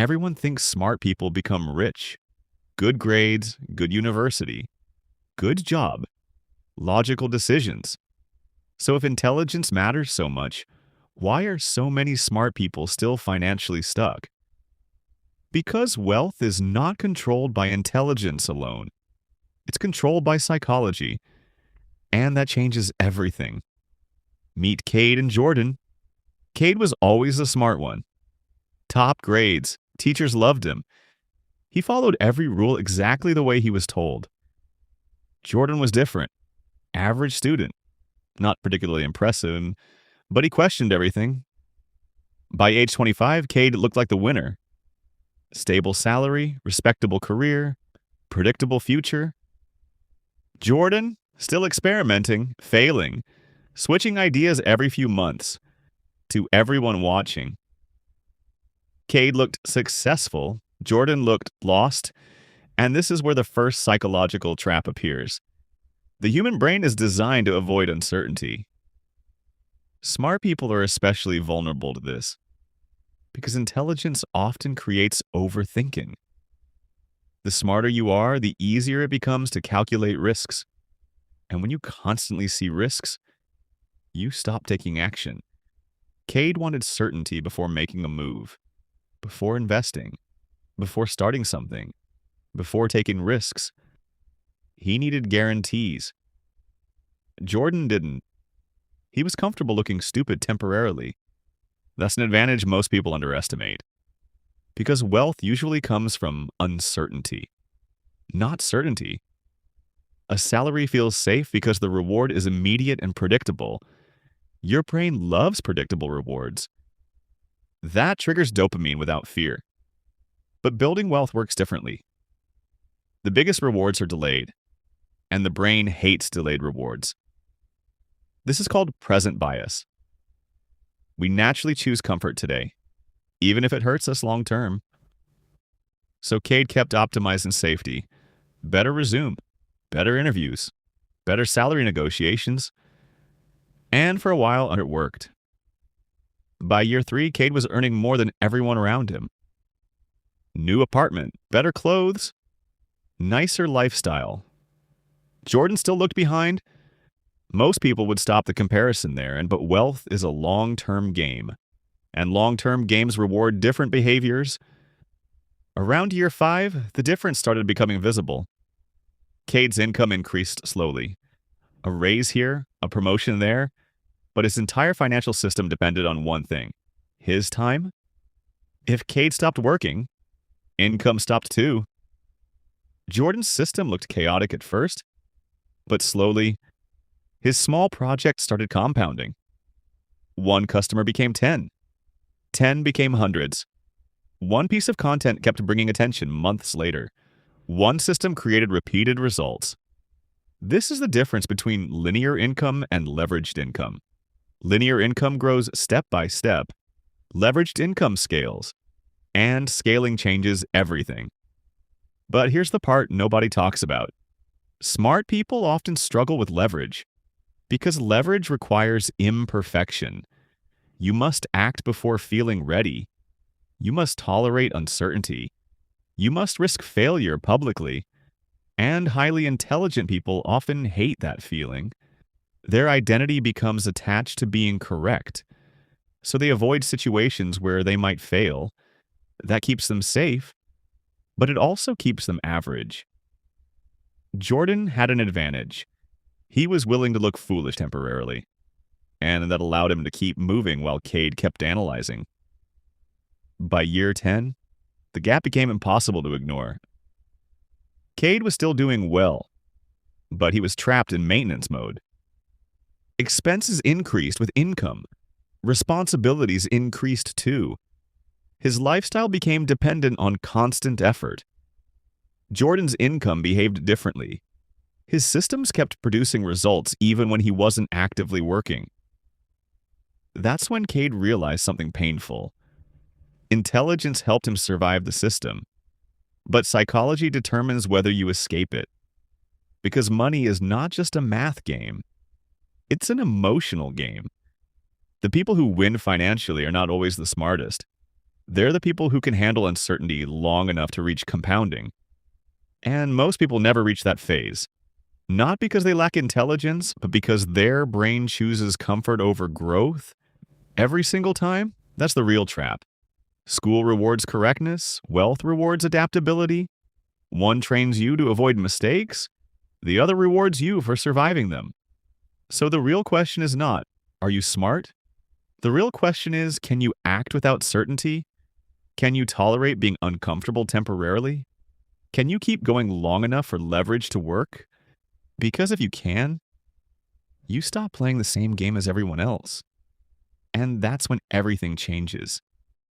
Everyone thinks smart people become rich. Good grades, good university, good job, logical decisions. So if intelligence matters so much, why are so many smart people still financially stuck? Because wealth is not controlled by intelligence alone. It's controlled by psychology, and that changes everything. Meet Cade and Jordan. Cade was always the smart one. Top grades, teachers loved him. He followed every rule exactly the way he was told. Jordan was different. Average student. Not particularly impressive, but he questioned everything. By age 25, Cade looked like the winner. Stable salary, respectable career, predictable future. Jordan, still experimenting, failing, switching ideas every few months. To everyone watching, Cade looked successful, Jordan looked lost, and this is where the first psychological trap appears. The human brain is designed to avoid uncertainty. Smart people are especially vulnerable to this, because intelligence often creates overthinking. The smarter you are, the easier it becomes to calculate risks. And when you constantly see risks, you stop taking action. Cade wanted certainty before making a move, before investing, before starting something, before taking risks. He needed guarantees. Jordan didn't. He was comfortable looking stupid temporarily. That's an advantage most people underestimate. Because wealth usually comes from uncertainty, not certainty. A salary feels safe because the reward is immediate and predictable. Your brain loves predictable rewards. That triggers dopamine without fear. But building wealth works differently. The biggest rewards are delayed, and the brain hates delayed rewards. This is called present bias. We naturally choose comfort today, even if it hurts us long term. So Cade kept optimizing safety. Better resume, better interviews, better salary negotiations, and for a while it worked. By year 3, Cade was earning more than everyone around him. New apartment, better clothes, nicer lifestyle. Jordan still looked behind. Most people would stop the comparison there, but wealth is a long-term game, and long-term games reward different behaviors. Around year 5, the difference started becoming visible. Cade's income increased slowly. A raise here, a promotion there, but his entire financial system depended on one thing: his time. If Cade stopped working, income stopped too. Jordan's system looked chaotic at first, but slowly, his small projects started compounding. One customer became 10. 10 became hundreds. One piece of content kept bringing attention months later. One system created repeated results. This is the difference between linear income and leveraged income. Linear income grows step by step. Leveraged income scales. And scaling changes everything. But here's the part nobody talks about. Smart people often struggle with leverage, because leverage requires imperfection. You must act before feeling ready. You must tolerate uncertainty. You must risk failure publicly. And highly intelligent people often hate that feeling. Their identity becomes attached to being correct, so they avoid situations where they might fail. That keeps them safe, but it also keeps them average. Jordan had an advantage. He was willing to look foolish temporarily, and that allowed him to keep moving while Cade kept analyzing. By year 10, the gap became impossible to ignore. Cade was still doing well, but he was trapped in maintenance mode. Expenses increased with income. Responsibilities increased too. His lifestyle became dependent on constant effort. Jordan's income behaved differently. His systems kept producing results even when he wasn't actively working. That's when Cade realized something painful. Intelligence helped him survive the system, but psychology determines whether you escape it. Because money is not just a math game, it's an emotional game. The people who win financially are not always the smartest. They're the people who can handle uncertainty long enough to reach compounding. And most people never reach that phase. Not because they lack intelligence, but because their brain chooses comfort over growth every single time. That's the real trap. School rewards correctness, wealth rewards adaptability. One trains you to avoid mistakes, the other rewards you for surviving them. So the real question is not, are you smart? The real question is, can you act without certainty? Can you tolerate being uncomfortable temporarily? Can you keep going long enough for leverage to work? Because if you can, you stop playing the same game as everyone else. And that's when everything changes.